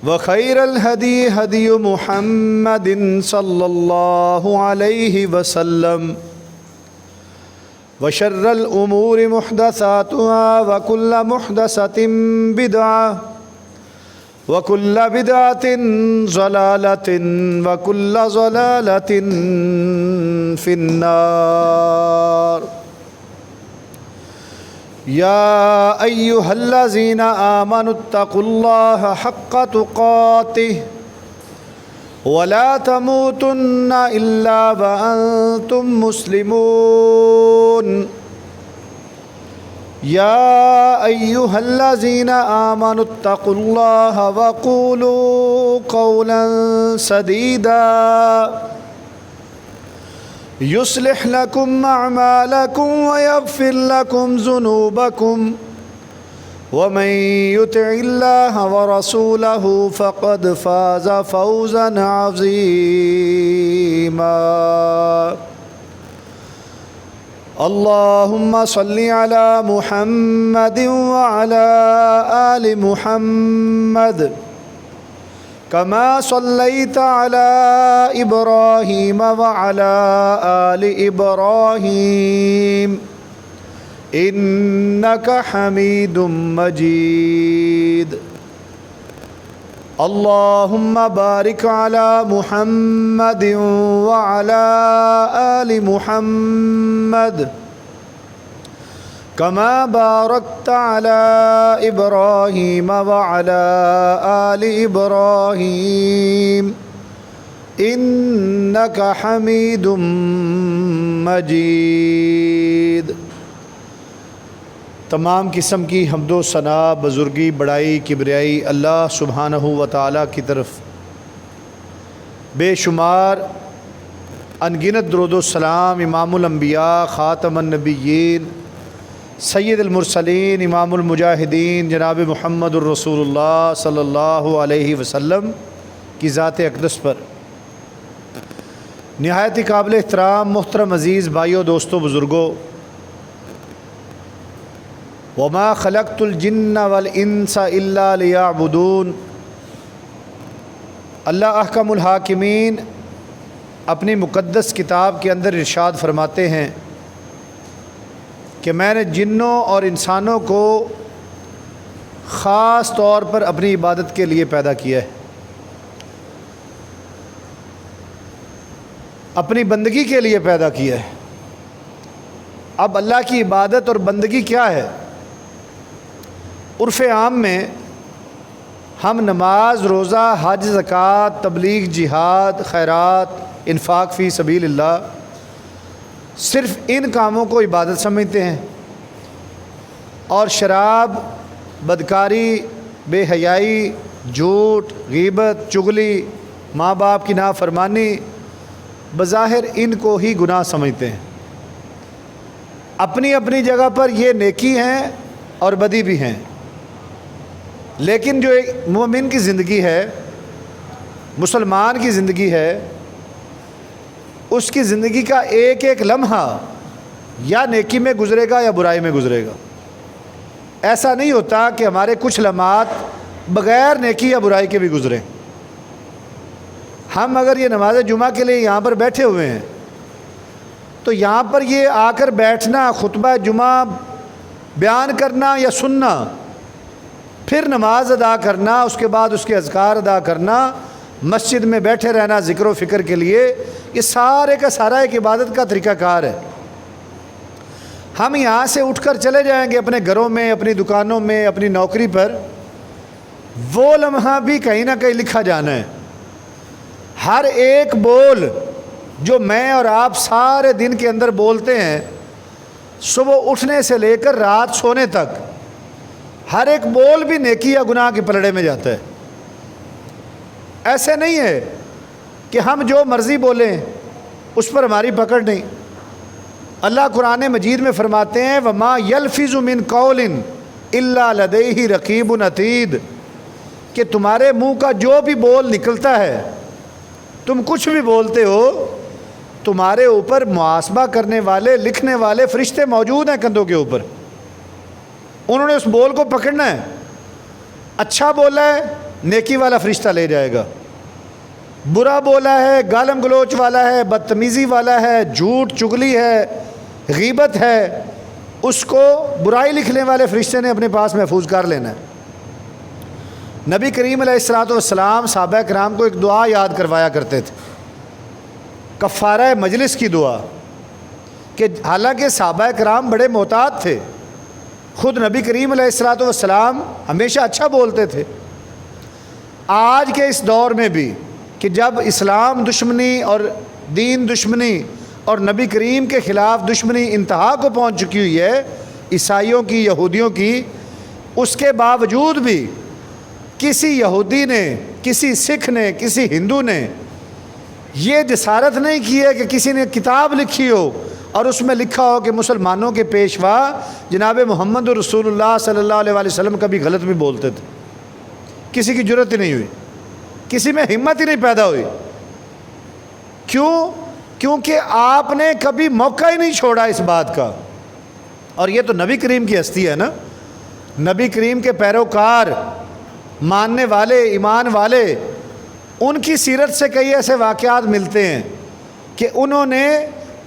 وخير الهدي هدي محمد صلى الله عليه وسلم وشر الأمور محدثاتها وكل محدثة بدعة وكل بدعة ضلالة وكل ضلالة في النار. يا أيها الذين آمنوا اتقوا الله حق تقاته ولا تموتن إلا وأنتم مسلمون. يا أيها الذين آمنوا اتقوا الله وقولوا قولا سديدا يصلح لكم أعمالكم ويغفر لكم ذنوبكم ومن يطع الله ورسوله فقد فاز فوزا عظيما. اللهم صل على محمد وعلى آل محمد كما صليت على إبراهيم وعلى آل إبراهيم إنك حميد مجيد. اللهم بارك على محمد وعلى آل محمد كما باركت على إبراهيم وعلى آل إبراهيم إنك حميد مجيد. تمام قسم کی حمد و ثنا، بزرگی، بڑائی، کبریائی اللہ سبحانہ و تعالیٰ کی طرف بے شمار انگنت درود و سلام امام الانبیاء خاتم النبیین سید المرسلین امام المجاہدین جناب محمد الرسول اللہ صلی اللہ علیہ وسلم کی ذات اقدس پر. نہایت ہی قابل احترام محترم عزیز بھائیوں، دوستوں، بزرگوں، وما خلقت الجن والانس الا لیعبدون. اللہ احکم الحاکمین اپنی مقدس کتاب کے اندر ارشاد فرماتے ہیں کہ میں نے جنوں اور انسانوں کو خاص طور پر اپنی عبادت کے لیے پیدا کیا ہے، اپنی بندگی کے لیے پیدا کیا ہے. اب اللہ کی عبادت اور بندگی کیا ہے؟ عرف عام میں ہم نماز، روزہ، حج، زکوٰۃ، تبلیغ، جہاد، خیرات، انفاق فی سبیل اللہ، صرف ان کاموں کو عبادت سمجھتے ہیں، اور شراب، بدکاری، بے حیائی، جھوٹ، غیبت، چغلی، ماں باپ کی نافرمانی، بظاہر ان کو ہی گناہ سمجھتے ہیں. اپنی اپنی جگہ پر یہ نیکی ہیں اور بدی بھی ہیں، لیکن جو ایک مومن کی زندگی ہے، مسلمان کی زندگی ہے، اس کی زندگی کا ایک ایک لمحہ یا نیکی میں گزرے گا یا برائی میں گزرے گا. ایسا نہیں ہوتا کہ ہمارے کچھ لمحات بغیر نیکی یا برائی کے بھی گزریں. ہم اگر یہ نماز جمعہ کے لیے یہاں پر بیٹھے ہوئے ہیں تو یہاں پر یہ آ کر بیٹھنا، خطبہ جمعہ بیان کرنا یا سننا، پھر نماز ادا کرنا، اس کے بعد اس کے اذکار ادا کرنا، مسجد میں بیٹھے رہنا ذکر و فکر کے لیے، یہ سارے کا سارا ایک عبادت کا طریقہ کار ہے. ہم یہاں سے اٹھ کر چلے جائیں گے اپنے گھروں میں، اپنی دکانوں میں، اپنی نوکری پر، وہ لمحہ بھی کہیں نہ کہیں لکھا جانا ہے. ہر ایک بول جو میں اور آپ سارے دن کے اندر بولتے ہیں، صبح اٹھنے سے لے کر رات سونے تک، ہر ایک بول بھی نیکی یا گناہ کے پلڑے میں جاتا ہے. ایسے نہیں ہے کہ ہم جو مرضی بولیں اس پر ہماری پکڑ نہیں. اللہ قرآن مجید میں فرماتے ہیں وَمَا يَلْفِظُ مِنْ قَوْلٍ إِلَّا لَدَيْهِ رَقِيبٌ عَتِيدٌ، کہ تمہارے منہ کا جو بھی بول نکلتا ہے، تم کچھ بھی بولتے ہو، تمہارے اوپر محاسبہ کرنے والے، لکھنے والے فرشتے موجود ہیں کندھوں کے اوپر. انہوں نے اس بول کو پکڑنا ہے. اچھا بولا ہے نیکی والا فرشتہ لے جائے گا، برا بولا ہے، گالم گلوچ والا ہے، بدتمیزی والا ہے، جھوٹ چگلی ہے، غیبت ہے، اس کو برائی لکھنے والے فرشتے نے اپنے پاس محفوظ کر لینا ہے۔ نبی کریم علیہ الصلوۃ والسلام صحابہ کرام کو ایک دعا یاد کروایا کرتے تھے، کفارہ مجلس کی دعا، کہ حالانکہ صحابہ کرام بڑے محتاط تھے، خود نبی کریم علیہ الصلوۃ والسلام ہمیشہ اچھا بولتے تھے، آج کے اس دور میں بھی کہ جب اسلام دشمنی اور دین دشمنی اور نبی کریم کے خلاف دشمنی انتہا کو پہنچ چکی ہوئی ہے، عیسائیوں کی، یہودیوں کی، اس کے باوجود بھی کسی یہودی نے، کسی سکھ نے، کسی ہندو نے یہ جسارت نہیں کی ہے کہ کسی نے کتاب لکھی ہو اور اس میں لکھا ہو کہ مسلمانوں کے پیشوا جناب محمد رسول اللہ صلی اللہ علیہ وسلم کبھی غلط بھی بولتے تھے۔ کسی کی جرت ہی نہیں ہوئی، کسی میں ہمت ہی نہیں پیدا ہوئی۔ کیوں؟ کیونکہ آپ نے کبھی موقع ہی نہیں چھوڑا اس بات کا۔ اور یہ تو نبی کریم کی ہستی ہے نا، نبی کریم کے پیروکار، ماننے والے، ایمان والے، ان کی سیرت سے کئی ایسے واقعات ملتے ہیں کہ انہوں نے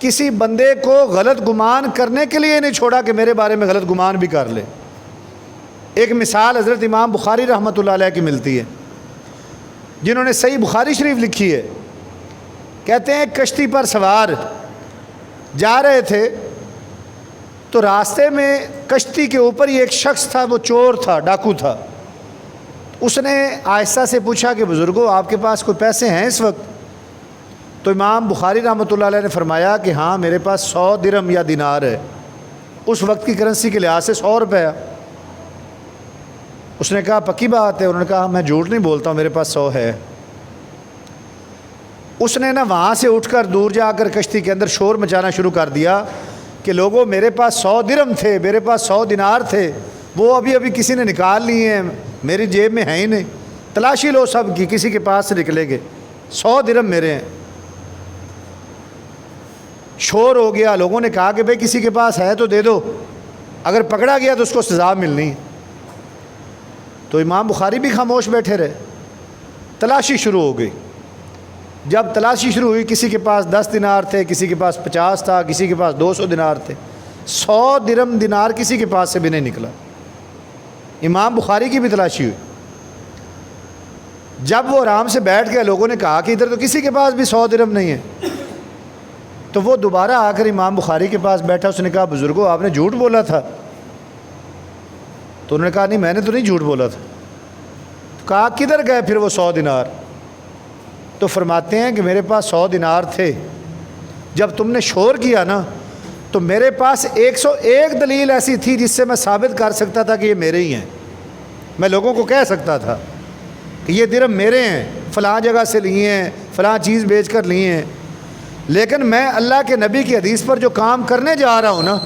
کسی بندے کو غلط گمان کرنے کے لیے نہیں چھوڑا کہ میرے بارے میں غلط گمان بھی کر لے۔ ایک مثال حضرت امام بخاری رحمۃ اللہ علیہ کی ملتی ہے، جنہوں نے صحیح بخاری شریف لکھی ہے۔ کہتے ہیں ایک کشتی پر سوار جا رہے تھے تو راستے میں کشتی کے اوپر ہی ایک شخص تھا، وہ چور تھا، ڈاکو تھا۔ اس نے آہستہ سے پوچھا کہ بزرگوں آپ کے پاس کوئی پیسے ہیں اس وقت؟ تو امام بخاری رحمۃ اللہ علیہ نے فرمایا کہ ہاں میرے پاس 100 درہم یا دینار ہے، اس وقت کی کرنسی کے لحاظ سے 100 روپے۔ اس نے کہا پکی بات ہے؟ انہوں نے کہا میں جھوٹ نہیں بولتا ہوں، میرے پاس 100 ہے۔ اس نے نا وہاں سے اٹھ کر دور جا کر کشتی کے اندر شور مچانا شروع کر دیا کہ لوگوں میرے پاس 100 درہم تھے، میرے پاس 100 دینار تھے، وہ ابھی کسی نے نکال لیے ہیں، میری جیب میں ہیں ہی نہیں، تلاشی لو سب کی، کسی کے پاس سے نکلے گے، 100 درہم میرے ہیں۔ شور ہو گیا، لوگوں نے کہا کہ بھئی کسی کے پاس ہے تو دے دو، اگر پکڑا گیا تو اس کو سزا ملنی ہے۔ تو امام بخاری بھی خاموش بیٹھے رہے، تلاشی شروع ہو گئی۔ جب تلاشی شروع ہوئی، کسی کے پاس 10 دینار تھے، کسی کے پاس 50 تھا، کسی کے پاس 200 دینار تھے، 100 درہم دینار کسی کے پاس سے بھی نہیں نکلا۔ امام بخاری کی بھی تلاشی ہوئی۔ جب وہ آرام سے بیٹھ گئے، لوگوں نے کہا کہ ادھر تو کسی کے پاس بھی 100 درہم نہیں ہے۔ تو وہ دوبارہ آ کر امام بخاری کے پاس بیٹھا، اس نے کہا بزرگوں آپ نے جھوٹ بولا تھا؟ تو انہوں نے کہا نہیں میں نے تو نہیں جھوٹ بولا تھا۔ تو کہا کدھر گئے پھر وہ 100 دینار؟ تو فرماتے ہیں کہ میرے پاس 100 دینار تھے، جب تم نے شور کیا نا تو میرے پاس 101 دلیل ایسی تھی جس سے میں ثابت کر سکتا تھا کہ یہ میرے ہی ہیں۔ میں لوگوں کو کہہ سکتا تھا کہ یہ درہم میرے ہیں، فلاں جگہ سے لیے ہیں، فلاں چیز بیچ کر لیے ہیں، لیکن میں اللہ کے نبی کی حدیث پر جو کام کرنے جا رہا ہوں نا،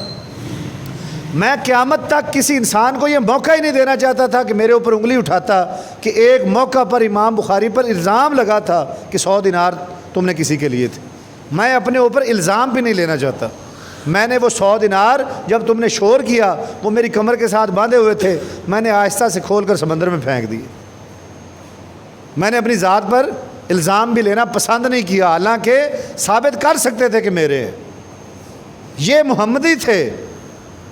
میں قیامت تک کسی انسان کو یہ موقع ہی نہیں دینا چاہتا تھا کہ میرے اوپر انگلی اٹھاتا کہ ایک موقع پر امام بخاری پر الزام لگا تھا کہ 100 دینار تم نے کسی کے لیے تھے۔ میں اپنے اوپر الزام بھی نہیں لینا چاہتا۔ میں نے وہ 100 دینار جب تم نے شور کیا، وہ میری کمر کے ساتھ باندھے ہوئے تھے، میں نے آہستہ سے کھول کر سمندر میں پھینک دیے۔ میں نے اپنی ذات پر الزام بھی لینا پسند نہیں کیا، حالانکہ ثابت کر سکتے تھے کہ میرے ہیں۔ یہ محمدی تھے،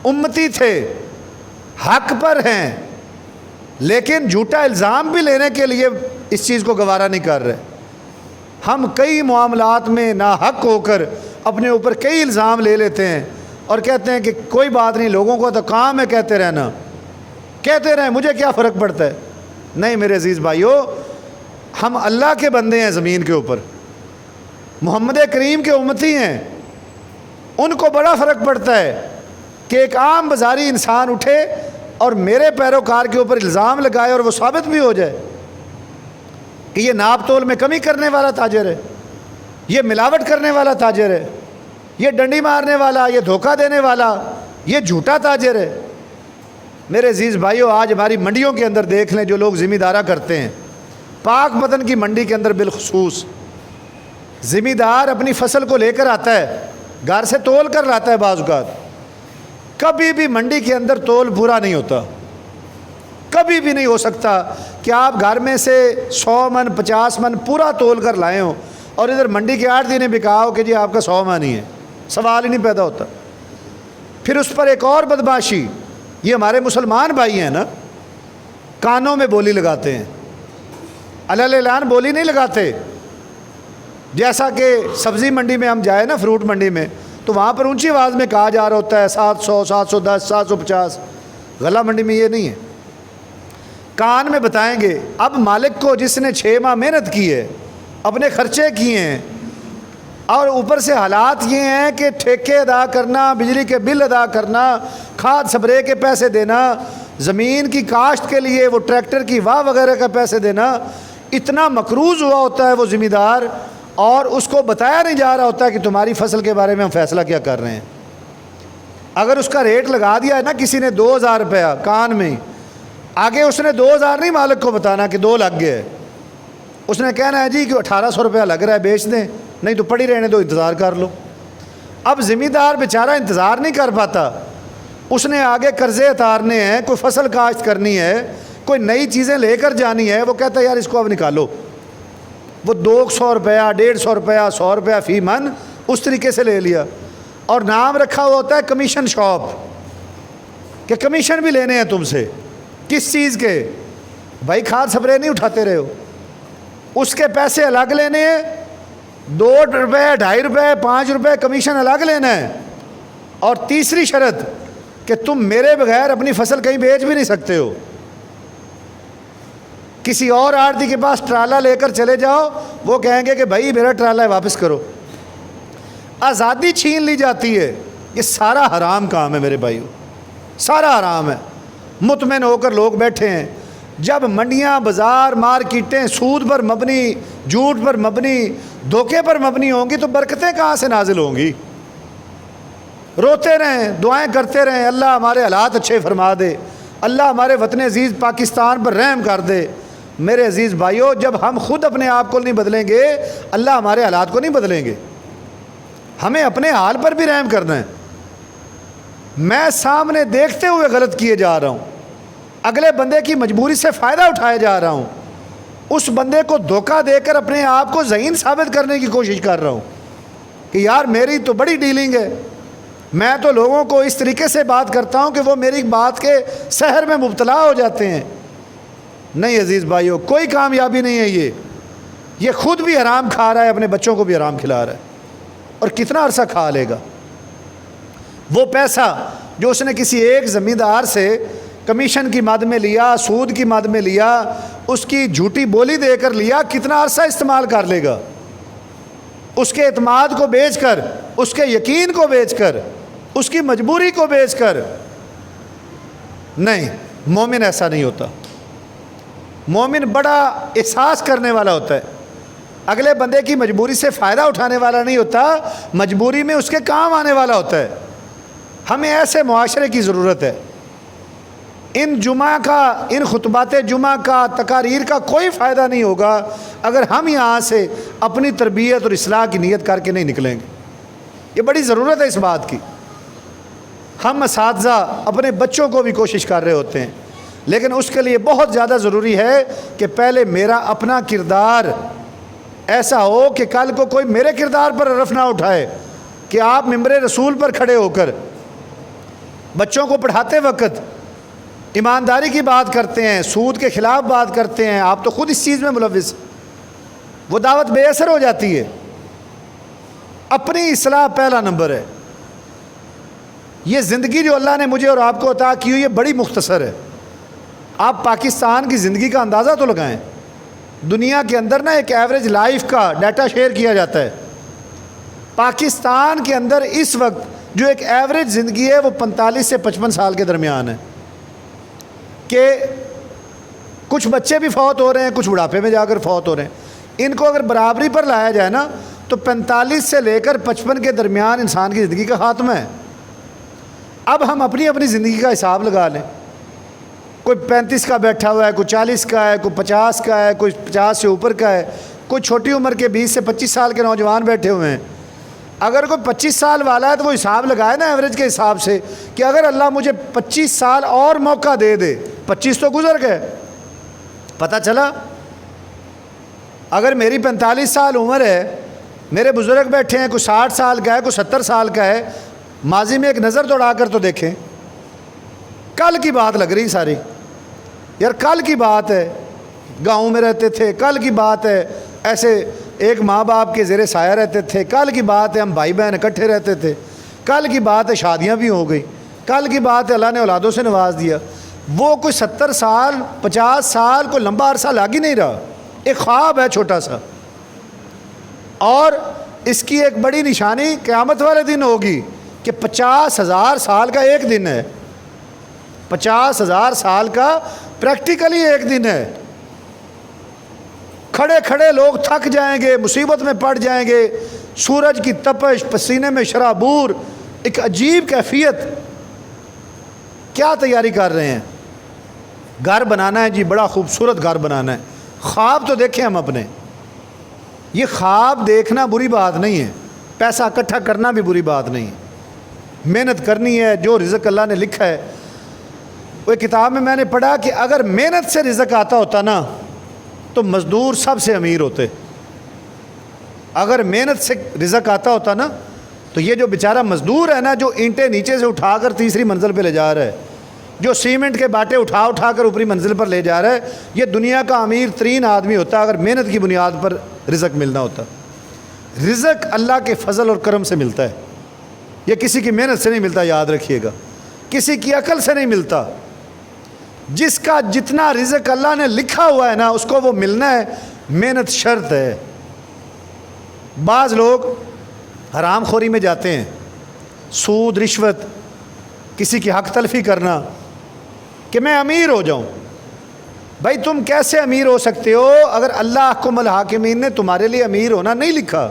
امتی تھے، حق پر ہیں، لیکن جھوٹا الزام بھی لینے کے لیے اس چیز کو گوارا نہیں کر رہے۔ ہم کئی معاملات میں ناحق ہو کر اپنے اوپر کئی الزام لے لیتے ہیں اور کہتے ہیں کہ کوئی بات نہیں، لوگوں کو تو کام ہے کہتے رہنا، کہتے رہیں، مجھے کیا فرق پڑتا ہے۔ نہیں میرے عزیز بھائیو، ہم اللہ کے بندے ہیں زمین کے اوپر، محمد کریم کے امتی ہیں، ان کو بڑا فرق پڑتا ہے کہ ایک عام بازاری انسان اٹھے اور میرے پیروکار کے اوپر الزام لگائے اور وہ ثابت بھی ہو جائے کہ یہ ناپ تول میں کمی کرنے والا تاجر ہے، یہ ملاوٹ کرنے والا تاجر ہے، یہ ڈنڈی مارنے والا، یہ دھوکہ دینے والا، یہ جھوٹا تاجر ہے۔ میرے عزیز بھائیو، آج ہماری منڈیوں کے اندر دیکھ لیں جو لوگ ذمہ دارہ کرتے ہیں، پاک وطن کی منڈی کے اندر بالخصوص ذمہ دار اپنی فصل کو لے کر آتا ہے، گھر سے تول کر لاتا ہے، بعض اوقات کبھی بھی منڈی کے اندر تول پورا نہیں ہوتا، کبھی بھی نہیں ہو سکتا کہ آپ گھر میں سے 100 من 50 من پورا تول کر لائے ہوں اور ادھر منڈی کے 8 دن بکا ہو کہ جی آپ کا 100 من ہی ہے، سوال ہی نہیں پیدا ہوتا۔ پھر اس پر ایک اور بدماشی، یہ ہمارے مسلمان بھائی ہیں نا، کانوں میں بولی لگاتے ہیں، علیہ اعلان بولی نہیں لگاتے۔ جیسا کہ سبزی منڈی میں ہم جائیں نا، فروٹ منڈی میں، تو وہاں پر اونچی آواز میں کہا جا رہا ہوتا ہے 700 710 750، غلہ منڈی میں یہ نہیں ہے، کان میں بتائیں گے۔ اب مالک کو جس نے 6 ماہ محنت کی ہے، اپنے خرچے کیے ہیں، اور اوپر سے حالات یہ ہیں کہ ٹھیکے ادا کرنا، بجلی کے بل ادا کرنا، کھاد سپرے کے پیسے دینا، زمین کی کاشت کے لیے وہ ٹریکٹر کی واہ وغیرہ کا پیسے دینا، اتنا مقروض ہوا ہوتا ہے وہ ذمہ دار، اور اس کو بتایا نہیں جا رہا ہوتا کہ تمہاری فصل کے بارے میں ہم فیصلہ کیا کر رہے ہیں۔ اگر اس کا ریٹ لگا دیا ہے نا کسی نے 2000 روپیہ کان میں، آگے اس نے 2000 نہیں مالک کو بتانا کہ 2 لگ گئے، اس نے کہنا ہے جی کہ 1800 روپیہ لگ رہا ہے، بیچ دیں، نہیں تو پڑی رہنے دو، انتظار کر لو۔ اب ذمہ دار بیچارہ انتظار نہیں کر پاتا، اس نے آگے قرضے اتارنے ہیں، کوئی فصل کاشت کرنی ہے، کوئی نئی چیزیں لے کر جانی ہے، وہ کہتا ہے یار اس کو اب نکالو۔ وہ 200 روپیہ 150 روپیہ 100 روپیہ فی من اس طریقے سے لے لیا، اور نام رکھا ہوا ہوتا ہے کمیشن شاپ، کہ کمیشن بھی لینے ہیں تم سے۔ کس چیز کے؟ بھائی کھاد سپرے نہیں اٹھاتے رہے ہو، اس کے پیسے الگ لینے ہیں، 2 روپے 2.5 روپے 5 روپے کمیشن الگ لینا ہے، اور تیسری شرط کہ تم میرے بغیر اپنی فصل کہیں بیچ بھی نہیں سکتے ہو۔ کسی اور آڑتی کے پاس ٹرالا لے کر چلے جاؤ، وہ کہیں گے کہ بھائی میرا ٹرالا ہے واپس کرو، آزادی چھین لی جاتی ہے۔ یہ سارا حرام کام ہے میرے بھائیو، سارا حرام ہے۔ مطمئن ہو کر لوگ بیٹھے ہیں، جب منڈیاں بازار مارکیٹیں سود پر مبنی، جھوٹ پر مبنی، دھوکے پر مبنی ہوں گی تو برکتیں کہاں سے نازل ہوں گی؟ روتے رہیں، دعائیں کرتے رہیں، اللہ ہمارے حالات اچھے فرما دے، اللہ ہمارے وطن عزیز پاکستان پر رحم کر دے۔ میرے عزیز بھائیو، جب ہم خود اپنے آپ کو نہیں بدلیں گے، اللہ ہمارے حالات کو نہیں بدلیں گے۔ ہمیں اپنے حال پر بھی رحم کرنا ہے۔ میں سامنے دیکھتے ہوئے غلط کیے جا رہا ہوں، اگلے بندے کی مجبوری سے فائدہ اٹھائے جا رہا ہوں، اس بندے کو دھوکہ دے کر اپنے آپ کو ذہین ثابت کرنے کی کوشش کر رہا ہوں کہ یار میری تو بڑی ڈیلنگ ہے، میں تو لوگوں کو اس طریقے سے بات کرتا ہوں کہ وہ میری بات کے سحر میں مبتلا ہو جاتے ہیں۔ نہیں عزیز بھائیو، کوئی کامیابی نہیں ہے۔ یہ خود بھی حرام کھا رہا ہے، اپنے بچوں کو بھی حرام کھلا رہا ہے، اور کتنا عرصہ کھا لے گا؟ وہ پیسہ جو اس نے کسی ایک زمیندار سے کمیشن کی مد میں لیا، سود کی مد میں لیا، اس کی جھوٹی بولی دے کر لیا، کتنا عرصہ استعمال کر لے گا؟ اس کے اعتماد کو بیچ کر، اس کے یقین کو بیچ کر، اس کی مجبوری کو بیچ کر۔ نہیں، مومن ایسا نہیں ہوتا۔ مومن بڑا احساس کرنے والا ہوتا ہے، اگلے بندے کی مجبوری سے فائدہ اٹھانے والا نہیں ہوتا، مجبوری میں اس کے کام آنے والا ہوتا ہے۔ ہمیں ایسے معاشرے کی ضرورت ہے۔ ان خطبات جمعہ کا، تقاریر کا کوئی فائدہ نہیں ہوگا اگر ہم یہاں سے اپنی تربیت اور اصلاح کی نیت کر کے نہیں نکلیں گے۔ یہ بڑی ضرورت ہے اس بات کی۔ ہم اساتذہ اپنے بچوں کو بھی کوشش کر رہے ہوتے ہیں، لیکن اس کے لیے بہت زیادہ ضروری ہے کہ پہلے میرا اپنا کردار ایسا ہو کہ کل کو کوئی میرے کردار پر حرف نہ اٹھائے، کہ آپ ممبر رسول پر کھڑے ہو کر بچوں کو پڑھاتے وقت ایمانداری کی بات کرتے ہیں، سود کے خلاف بات کرتے ہیں، آپ تو خود اس چیز میں ملوث، وہ دعوت بے اثر ہو جاتی ہے۔ اپنی اصلاح پہلا نمبر ہے۔ یہ زندگی جو اللہ نے مجھے اور آپ کو عطا کی ہوئی ہے بڑی مختصر ہے۔ آپ پاکستان کی زندگی کا اندازہ تو لگائیں۔ دنیا کے اندر نا ایک ایوریج لائف کا ڈیٹا شیئر کیا جاتا ہے۔ پاکستان کے اندر اس وقت جو ایک ایوریج زندگی ہے وہ 45 سے 55 سال کے درمیان ہے، کہ کچھ بچے بھی فوت ہو رہے ہیں، کچھ بڑھاپے میں جا کر فوت ہو رہے ہیں۔ ان کو اگر برابری پر لایا جائے نا تو 45 سے لے کر 55 کے درمیان انسان کی زندگی کا خاتمہ ہے۔ اب ہم اپنی اپنی زندگی کا حساب لگا لیں، کوئی 35 کا بیٹھا ہوا ہے، کوئی 40 کا ہے، کوئی 50 کا ہے، کوئی 50 سے اوپر کا ہے، کوئی چھوٹی عمر کے 20 سے 25 سال کے نوجوان بیٹھے ہوئے ہیں۔ اگر کوئی 25 سال والا ہے تو وہ حساب لگائے نا ایوریج کے حساب سے، کہ اگر اللہ مجھے 25 سال اور موقع دے دے، 25 تو گزر گئے، پتہ چلا اگر میری 45 سال عمر ہے، میرے بزرگ بیٹھے ہیں، کوئی 60 سال کا ہے، کوئی 70 سال کا ہے، ماضی میں ایک نظر دوڑا کر تو دیکھیں، کل کی بات لگ رہی ساری، یار کل کی بات ہے، گاؤں میں رہتے تھے، کل کی بات ہے ایسے ایک ماں باپ کے زیر سایہ رہتے تھے، کل کی بات ہے ہم بھائی بہن اکٹھے رہتے تھے، کل کی بات ہے شادیاں بھی ہو گئی، کل کی بات ہے اللہ نے اولادوں سے نواز دیا۔ وہ کوئی 70 سال 50 سال کوئی لمبا عرصہ لگ ہی نہیں رہا، ایک خواب ہے چھوٹا سا، اور اس کی ایک بڑی نشانی قیامت والے دن ہوگی کہ 50,000 سال کا ایک دن ہے، 50,000 سال کا پریکٹیکلی ایک دن ہے۔ کھڑے کھڑے لوگ تھک جائیں گے، مصیبت میں پڑ جائیں گے، سورج کی تپش، پسینے میں شرابور، ایک عجیب کیفیت۔ کیا تیاری کر رہے ہیں؟ گھر بنانا ہے جی، بڑا خوبصورت گھر بنانا ہے، خواب تو دیکھیں ہم اپنے۔ یہ خواب دیکھنا بری بات نہیں ہے، پیسہ اکٹھا کرنا بھی بری بات نہیں ہے، محنت کرنی ہے، جو رزق اللہ نے لکھا ہے۔ وہ کتاب میں میں نے پڑھا کہ اگر محنت سے رزق آتا ہوتا نا تو مزدور سب سے امیر ہوتے۔ اگر محنت سے رزق آتا ہوتا نا تو یہ جو بیچارہ مزدور ہے نا، جو اینٹیں نیچے سے اٹھا کر تیسری منزل پہ لے جا رہا ہے، جو سیمنٹ کے باٹے اٹھا کر اوپری منزل پر لے جا رہا ہے، یہ دنیا کا امیر ترین آدمی ہوتا اگر محنت کی بنیاد پر رزق ملنا ہوتا۔ رزق اللہ کے فضل اور کرم سے ملتا ہے، یہ کسی کی محنت سے نہیں ملتا، یاد رکھیے گا، کسی کی عقل سے نہیں ملتا۔ جس کا جتنا رزق اللہ نے لکھا ہوا ہے نا اس کو وہ ملنا ہے، محنت شرط ہے۔ بعض لوگ حرام خوری میں جاتے ہیں، سود، رشوت، کسی کی حق تلفی کرنا کہ میں امیر ہو جاؤں۔ بھائی تم کیسے امیر ہو سکتے ہو اگر اللہ حکم الحاکمین نے تمہارے لیے امیر ہونا نہیں لکھا؟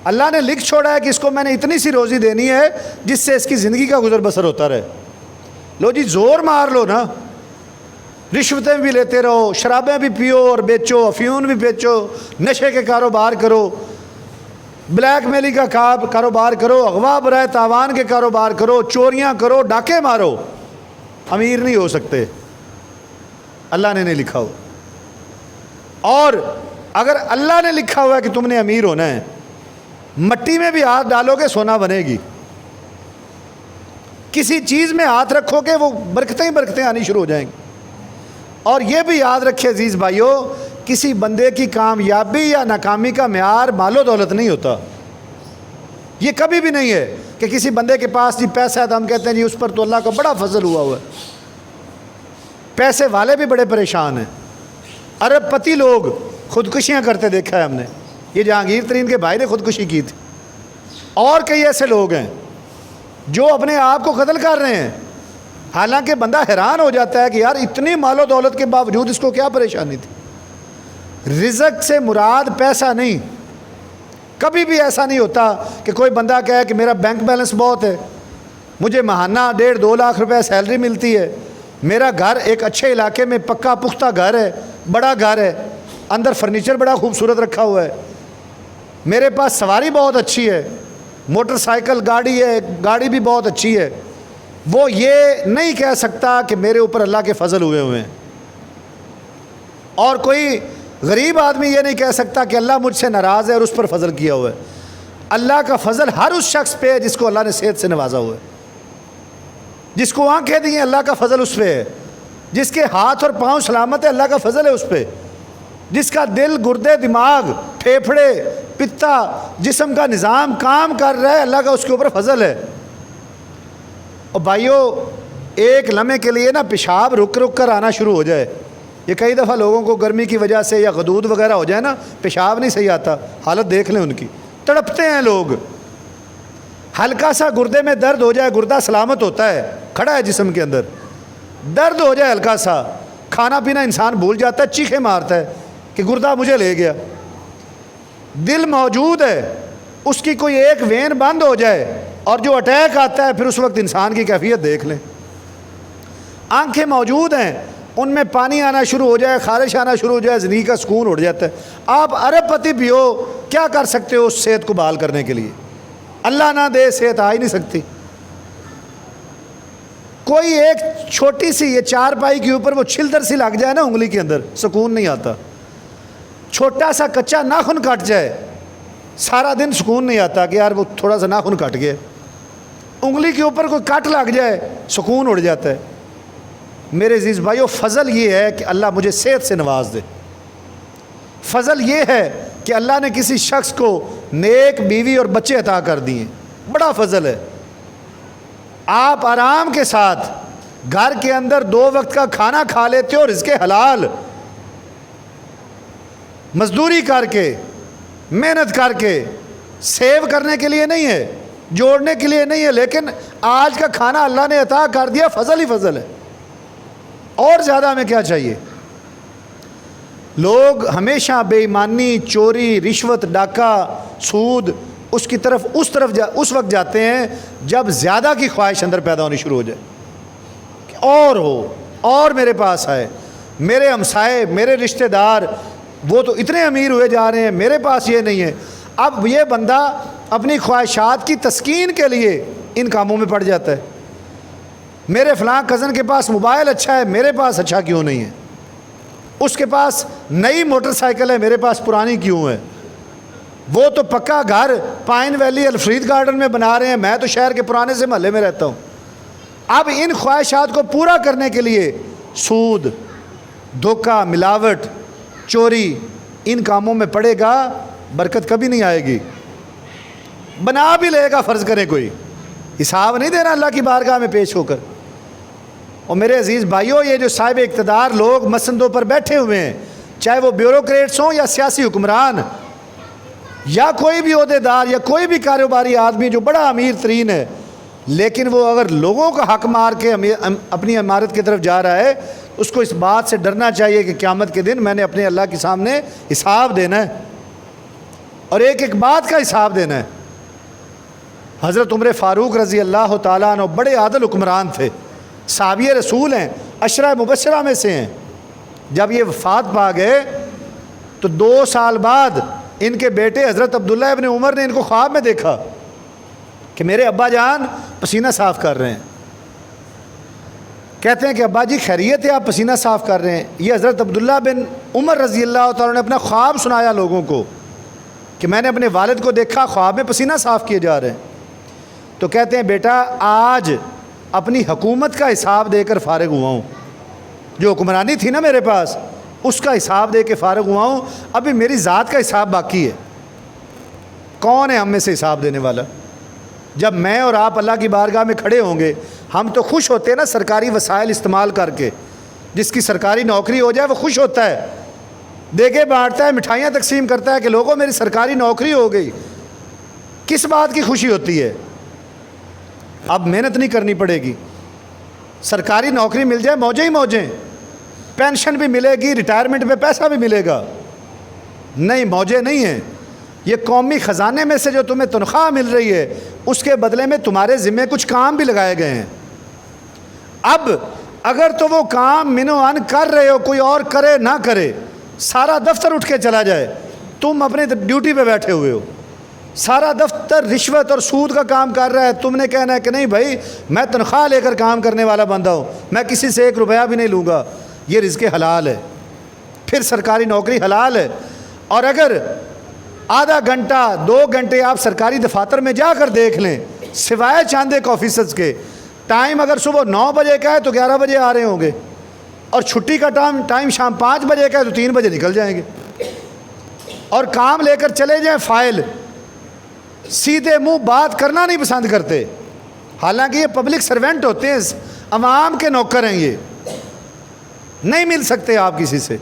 اللہ نے لکھ چھوڑا ہے کہ اس کو میں نے اتنی سی روزی دینی ہے جس سے اس کی زندگی کا گزر بسر ہوتا رہے۔ لو جی زور مار لو نا، رشوتیں بھی لیتے رہو، شرابیں بھی پیو اور بیچو، افیون بھی بیچو، نشے کے کاروبار کرو، بلیک میلی کا کاروبار کرو، اغوا برائے تاوان کے کاروبار کرو، چوریاں کرو، ڈاکے مارو، امیر نہیں ہو سکتے، اللہ نے نہیں لکھا ہو۔ اور اگر اللہ نے لکھا ہوا ہے کہ تم نے امیر ہونا ہے، مٹی میں بھی ہاتھ ڈالو گے سونا بنے گی، کسی چیز میں ہاتھ رکھو گے وہ برکتیں ہی برکتیں آنی شروع ہو جائیں گی۔ اور یہ بھی یاد رکھے عزیز بھائیو، کسی بندے کی کامیابی یا ناکامی کا معیار مال و دولت نہیں ہوتا، یہ کبھی بھی نہیں ہے کہ کسی بندے کے پاس جی پیسہ ہے تو ہم کہتے ہیں جی اس پر تو اللہ کا بڑا فضل ہوا ہے۔ پیسے والے بھی بڑے پریشان ہیں، ارب پتی لوگ خودکشیاں کرتے دیکھا ہے ہم نے، یہ جہانگیر ترین کے بھائی نے خودکشی کی تھی، اور کئی ایسے لوگ ہیں جو اپنے آپ کو قتل کر رہے ہیں، حالانکہ بندہ حیران ہو جاتا ہے کہ یار اتنی مال و دولت کے باوجود اس کو کیا پریشانی تھی۔ رزق سے مراد پیسہ نہیں، کبھی بھی ایسا نہیں ہوتا کہ کوئی بندہ کہے کہ میرا بینک بیلنس بہت ہے، مجھے ماہانہ 1.5-2 لاکھ روپے سیلری ملتی ہے، میرا گھر ایک اچھے علاقے میں پکا پختہ گھر ہے، بڑا گھر ہے، اندر فرنیچر بڑا خوبصورت رکھا ہوا ہے، میرے پاس سواری بہت اچھی ہے، موٹر سائیکل گاڑی ہے، گاڑی بھی بہت اچھی ہے، وہ یہ نہیں کہہ سکتا کہ میرے اوپر اللہ کے فضل ہوئے ہیں۔ اور کوئی غریب آدمی یہ نہیں کہہ سکتا کہ اللہ مجھ سے ناراض ہے اور اس پر فضل کیا ہوا ہے۔ اللہ کا فضل ہر اس شخص پہ ہے جس کو اللہ نے صحت سے نوازا ہوا ہے، جس کو آنکھیں دی ہیں اللہ کا فضل اس پہ ہے، جس کے ہاتھ اور پاؤں سلامت ہے اللہ کا فضل ہے اس پہ، جس کا دل، گردے، دماغ، پھیپھڑے، پتا، جسم کا نظام کام کر رہا ہے، اللہ کا اس کے اوپر فضل ہے۔ اور بھائیو ایک لمحے کے لیے نا پیشاب رک کر آنا شروع ہو جائے، یہ کئی دفعہ لوگوں کو گرمی کی وجہ سے یا غدود وغیرہ ہو جائے نا، پیشاب نہیں صحیح آتا، حالت دیکھ لیں ان کی، تڑپتے ہیں لوگ۔ ہلکا سا گردے میں درد ہو جائے، گردہ سلامت ہوتا ہے، کھڑا ہے جسم کے اندر، درد ہو جائے ہلکا سا، کھانا پینا انسان بھول جاتا ہے، چیخے مارتا ہے کہ گردہ مجھے لے گیا۔ دل موجود ہے، اس کی کوئی ایک وین بند ہو جائے اور جو اٹیک آتا ہے پھر اس وقت انسان کی کیفیت دیکھ لیں۔ آنکھیں موجود ہیں، ان میں پانی آنا شروع ہو جائے، خارش آنا شروع ہو جائے، زندگی کا سکون اڑ جاتا ہے۔ آپ ارب پتی بھی ہو، کیا کر سکتے ہو اس صحت کو بحال کرنے کے لیے؟ اللہ نہ دے صحت آ ہی نہیں سکتی۔ کوئی ایک چھوٹی سی یہ چارپائی کے اوپر وہ چھلدر سی لگ جائے نا انگلی کے اندر، سکون نہیں آتا. چھوٹا سا کچا ناخن کٹ جائے سارا دن سکون نہیں آتا کہ یار وہ تھوڑا سا ناخن کٹ گیا. انگلی کے اوپر کوئی کٹ لگ جائے سکون اڑ جاتا ہے. میرے عزیز بھائیو، فضل یہ ہے کہ اللہ مجھے صحت سے نواز دے. فضل یہ ہے کہ اللہ نے کسی شخص کو نیک بیوی اور بچے عطا کر دیے، بڑا فضل ہے. آپ آرام کے ساتھ گھر کے اندر 2 وقت کا کھانا کھا لیتے ہو، رزق حلال، مزدوری کر کے، محنت کر کے، سیو کرنے کے لیے نہیں ہے، جوڑنے کے لیے نہیں ہے، لیکن آج کا کھانا اللہ نے عطا کر دیا، فضل ہی فضل ہے. اور زیادہ ہمیں کیا چاہیے؟ لوگ ہمیشہ بے ایمانی، چوری، رشوت، ڈاکہ، سود اس وقت جاتے ہیں جب زیادہ کی خواہش اندر پیدا ہونی شروع ہو جائے کہ اور ہو، اور میرے پاس آئے، میرے ہمسائے، میرے رشتہ دار وہ تو اتنے امیر ہوئے جا رہے ہیں، میرے پاس یہ نہیں ہے. اب یہ بندہ اپنی خواہشات کی تسکین کے لیے ان کاموں میں پڑ جاتا ہے. میرے فلاں کزن کے پاس موبائل اچھا ہے، میرے پاس اچھا کیوں نہیں ہے؟ اس کے پاس نئی موٹر سائیکل ہے، میرے پاس پرانی کیوں ہے؟ وہ تو پکا گھر پائن ویلی الفرید گارڈن میں بنا رہے ہیں، میں تو شہر کے پرانے سے محلے میں رہتا ہوں. اب ان خواہشات کو پورا کرنے کے لیے سود، دھوکہ، ملاوٹ، چوری، ان کاموں میں پڑے گا، برکت کبھی نہیں آئے گی. بنا بھی لے گا، فرض کریں کوئی حساب نہیں دینا اللہ کی بارگاہ میں پیش ہو کر. اور میرے عزیز بھائیوں، یہ جو صاحب اقتدار لوگ مسندوں پر بیٹھے ہوئے ہیں، چاہے وہ بیوروکریٹس ہوں یا سیاسی حکمران یا کوئی بھی عہدیدار یا کوئی بھی کاروباری آدمی جو بڑا امیر ترین ہے، لیکن وہ اگر لوگوں کا حق مار کے اپنی عمارت کی طرف جا رہا ہے، اس کو اس بات سے ڈرنا چاہیے کہ قیامت کے دن میں نے اپنے اللہ کے سامنے حساب دینا ہے، اور ایک ایک بات کا حساب دینا ہے. حضرت عمر فاروق رضی اللہ تعالیٰ عنہ بڑے عادل حکمران تھے، صحابی رسول ہیں، عشرہ مبشرہ میں سے ہیں. جب یہ وفات پا گئے تو 2 سال بعد ان کے بیٹے حضرت عبداللہ ابن عمر نے ان کو خواب میں دیکھا کہ میرے ابا جان پسینہ صاف کر رہے ہیں. کہتے ہیں کہ ابا جی خیریت ہے، آپ پسینہ صاف کر رہے ہیں؟ یہ حضرت عبداللہ بن عمر رضی اللہ تعالیٰ نے اپنا خواب سنایا لوگوں کو کہ میں نے اپنے والد کو دیکھا خواب میں پسینہ صاف کیے جا رہے ہیں. تو کہتے ہیں بیٹا آج اپنی حکومت کا حساب دے کر فارغ ہوا ہوں، جو حکمرانی تھی نا میرے پاس اس کا حساب دے کے فارغ ہوا ہوں، ابھی میری ذات کا حساب باقی ہے. کون ہے ہم میں سے حساب دینے والا؟ جب میں اور آپ اللہ کی بارگاہ میں کھڑے ہوں گے، ہم تو خوش ہوتے ہیں نا سرکاری وسائل استعمال کر کے. جس کی سرکاری نوکری ہو جائے وہ خوش ہوتا ہے، دیگے بانٹتا ہے، مٹھائیاں تقسیم کرتا ہے کہ لوگوں میری سرکاری نوکری ہو گئی. کس بات کی خوشی ہوتی ہے؟ اب محنت نہیں کرنی پڑے گی، سرکاری نوکری مل جائے، موجیں ہی موجیں، پینشن بھی ملے گی، ریٹائرمنٹ پہ پیسہ بھی ملے گا. نہیں، موجیں نہیں ہیں. یہ قومی خزانے میں سے جو تمہیں تنخواہ مل رہی ہے اس کے بدلے میں تمہارے ذمہ کچھ کام بھی لگائے گئے ہیں. اب اگر تو وہ کام منو ان کر رہے ہو، کوئی اور کرے نہ کرے، سارا دفتر اٹھ کے چلا جائے، تم اپنی ڈیوٹی پہ بیٹھے ہوئے ہو، سارا دفتر رشوت اور سود کا کام کر رہا ہے، تم نے کہنا ہے کہ نہیں بھائی میں تنخواہ لے کر کام کرنے والا بندہ ہوں، میں کسی سے 1 روپیہ بھی نہیں لوں گا. یہ رزق حلال ہے، پھر سرکاری نوکری حلال ہے. اور اگر آدھا گھنٹہ 2 گھنٹے آپ سرکاری دفاتر میں جا کر دیکھ لیں، سوائے چاند ایک آفیسرز کے، ٹائم اگر صبح 9 بجے کا ہے تو 11 بجے آ رہے ہوں گے، اور چھٹی کا ٹائم شام 5 بجے کا ہے تو 3 بجے نکل جائیں گے. اور کام لے کر چلے جائیں فائل، سیدھے منہ بات کرنا نہیں پسند کرتے، حالانکہ یہ پبلک سرونٹ ہوتے ہیں، عوام کے نوکر ہیں، یہ نہیں مل سکتے آپ کسی سے.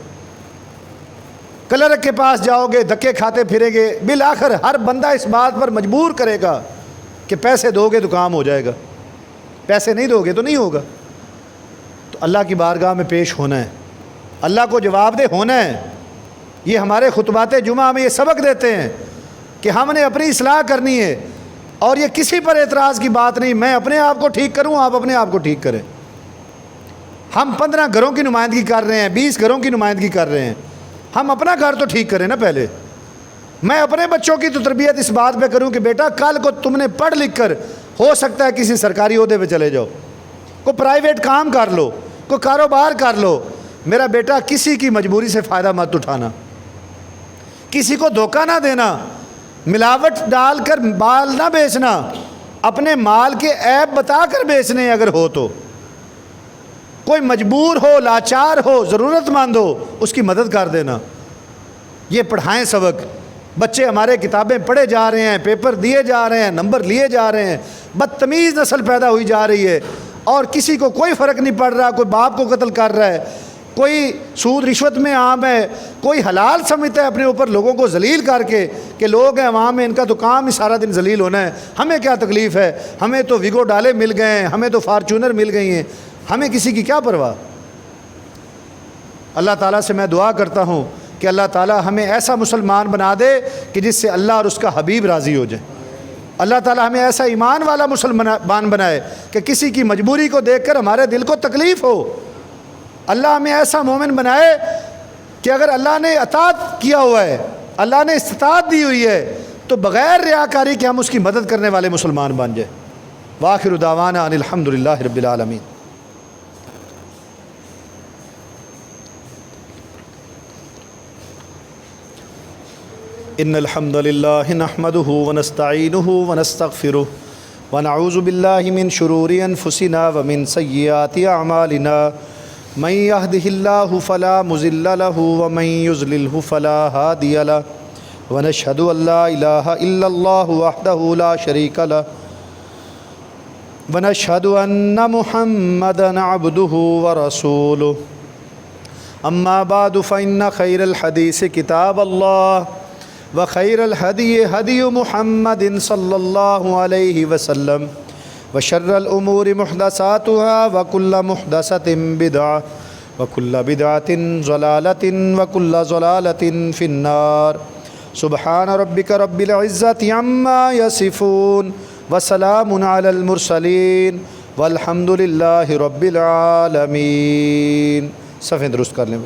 کلرک کے پاس جاؤ گے دھکے کھاتے پھریں گے، بالآخر ہر بندہ اس بات پر مجبور کرے گا کہ پیسے دو گے تو کام ہو جائے گا، پیسے نہیں دو گے تو نہیں ہوگا. تو اللہ کی بارگاہ میں پیش ہونا ہے، اللہ کو جواب دہ ہونا ہے. یہ ہمارے خطبات جمعہ ہمیں یہ سبق دیتے ہیں کہ ہم نے اپنی اصلاح کرنی ہے، اور یہ کسی پر اعتراض کی بات نہیں، میں اپنے آپ کو ٹھیک کروں، آپ اپنے آپ کو ٹھیک کریں. ہم 15 گھروں کی نمائندگی کر رہے ہیں، 20 گھروں کی نمائندگی کر رہے ہیں، ہم اپنا گھر تو ٹھیک کریں نا پہلے. میں اپنے بچوں کی تو تربیت اس بات پہ کروں کہ بیٹا کل کو تم نے پڑھ لکھ کر ہو سکتا ہے کسی سرکاری عہدے پہ چلے جاؤ، کوئی پرائیویٹ کام کر لو، کوئی کاروبار کر لو، میرا بیٹا کسی کی مجبوری سے فائدہ مت اٹھانا، کسی کو دھوکہ نہ دینا، ملاوٹ ڈال کر مال نہ بیچنا، اپنے مال کے عیب بتا کر بیچنے اگر ہو تو، کوئی مجبور ہو، لاچار ہو، ضرورت مند ہو، اس کی مدد کر دینا۔ یہ پڑھائیں سبق، بچے ہمارے کتابیں پڑھے جا رہے ہیں، پیپر دیے جا رہے ہیں، نمبر لیے جا رہے ہیں، بدتمیز نسل پیدا ہوئی جا رہی ہے، اور کسی کو کوئی فرق نہیں پڑ رہا، کوئی باپ کو قتل کر رہا ہے، کوئی سود رشوت میں عام ہے، کوئی حلال سمجھتا ہے اپنے اوپر لوگوں کو ذلیل کر کے کہ لوگ ہیں عوام میں، ان کا تو کام ہی سارا دن ذلیل ہونا ہے، ہمیں کیا تکلیف ہے، ہمیں تو ویگو ڈالے مل گئے ہیں، ہمیں تو فارچونر مل گئی ہیں، ہمیں کسی کی کیا پرواہ۔ اللہ تعالیٰ سے میں دعا کرتا ہوں کہ اللہ تعالیٰ ہمیں ایسا مسلمان بنا دے کہ جس سے اللہ اور اس کا حبیب راضی ہو جائے۔ اللہ تعالیٰ ہمیں ایسا ایمان والا مسلمان بنائے کہ کسی کی مجبوری کو دیکھ کر ہمارے دل کو تکلیف ہو۔ اللہ ہمیں ایسا مومن بنائے کہ اگر اللہ نے اطاعت کیا ہوا ہے، اللہ نے استطاعت دی ہوئی ہے، تو بغیر ریاکاری کے ہم اس کی مدد کرنے والے مسلمان بن جائیں۔ وآخر دعوانا ان الحمدللہ رب العالمین۔ ان الحمد للہ نحمده ونستعینه ونستغفره ونعوذ باللہ من شرور انفسنا ومن سیئات اعمالنا من يهده الله فلا مضل له ومن يضلل فلا هادي له ونشهد ان لا اله الا الله وحده لا شريك له ونشهد ان محمدا عبده ورسوله اما بعد فان خير الحديث كتاب الله وخير الهدي هدي محمد صلى الله عليه وسلم وشر الأمور محدثاتها وكل محدثة بدعة وكل بدعة ضلالة وكل ضلالة في النار سبحان ربك رب العزة عما يصفون وسلام على المرسلين والحمد لله رب العالمين۔ صفحے درست کر لیں۔